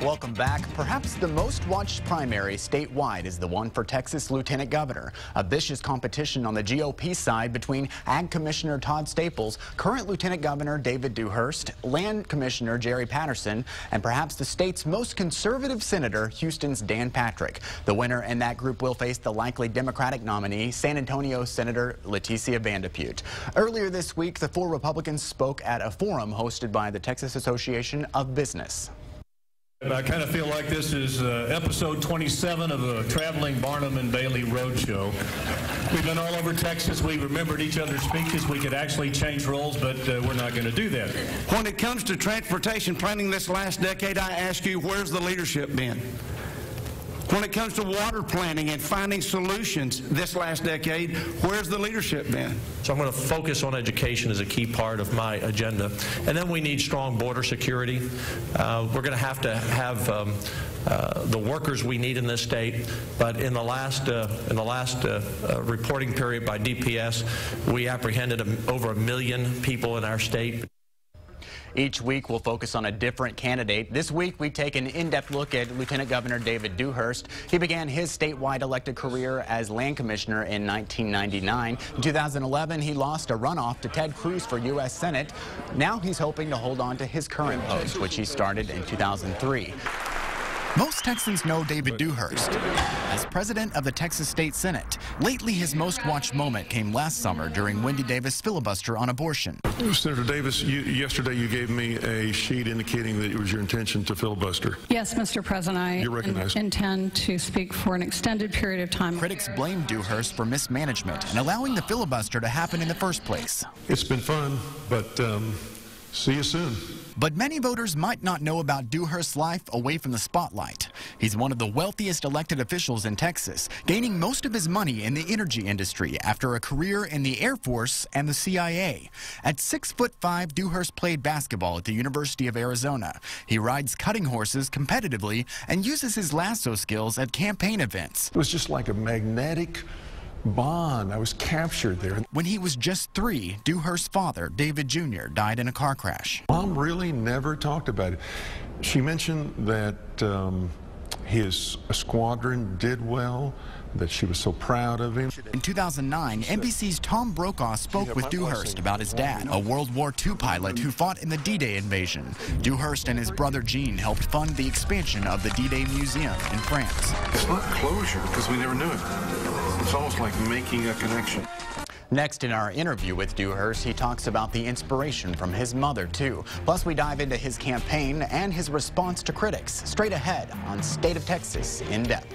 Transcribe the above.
Welcome back. Perhaps the most watched primary statewide is the one for Texas Lieutenant Governor. A vicious competition on the GOP side between Ag Commissioner Todd Staples, current Lieutenant Governor David Dewhurst, Land Commissioner Jerry Patterson, and perhaps the state's most conservative senator, Houston's Dan Patrick. The winner in that group will face the likely Democratic nominee, San Antonio Senator Leticia Vandepute. Earlier this week, the four Republicans spoke at a forum hosted by the Texas Association of Business. I kind of feel like this is episode 27 of a traveling Barnum and Bailey roadshow. We've been all over Texas. We remembered each other's speeches. We could actually change roles, but we're not going to do that. When it comes to transportation planning this last decade, I ask you, where's the leadership been? When it comes to water planning and finding solutions this last decade, where's the leadership been? So I'm going to focus on education as a key part of my agenda. And then we need strong border security. We're going to have the workers we need in this state. But in the last reporting period by DPS, we apprehended over 1 million people in our state. Each week, we'll focus on a different candidate. This week, we take an in-depth look at Lieutenant Governor David Dewhurst. He began his statewide elected career as Land Commissioner in 1999. In 2011, he lost a runoff to Ted Cruz for U.S. Senate. Now he's hoping to hold on to his current post, which he started in 2003. Most Texans know David Dewhurst as president of the Texas State Senate. Lately, his most watched moment came last summer during Wendy Davis' filibuster on abortion. Senator Davis, yesterday you gave me a sheet indicating that it was your intention to filibuster. Yes, Mr. President, I intend to speak for an extended period of time. Critics blame Dewhurst for mismanagement and allowing the filibuster to happen in the first place. It's been fun, but see you soon. But many voters might not know about Dewhurst's life away from the spotlight. He's one of the wealthiest elected officials in Texas, gaining most of his money in the energy industry after a career in the Air Force and the CIA. At 6'5", Dewhurst played basketball at the University of Arizona. He rides cutting horses competitively and uses his lasso skills at campaign events. It was just like a magnetic bond. I was captured there. When he was just 3, Dewhurst's father, David Jr., died in a car crash. Mom really never talked about it. She mentioned that his squadron did well, that she was so proud of him. In 2009, NBC's Tom Brokaw spoke with Dewhurst about his dad, a World War II pilot who fought in the D-Day invasion. Dewhurst and his brother Gene helped fund the expansion of the D-Day Museum in France. It's not closure because we never knew it. It's almost like making a connection. Next in our interview with Dewhurst, he talks about the inspiration from his mother, too. Plus, we dive into his campaign and his response to critics. Straight ahead on State of Texas In Depth.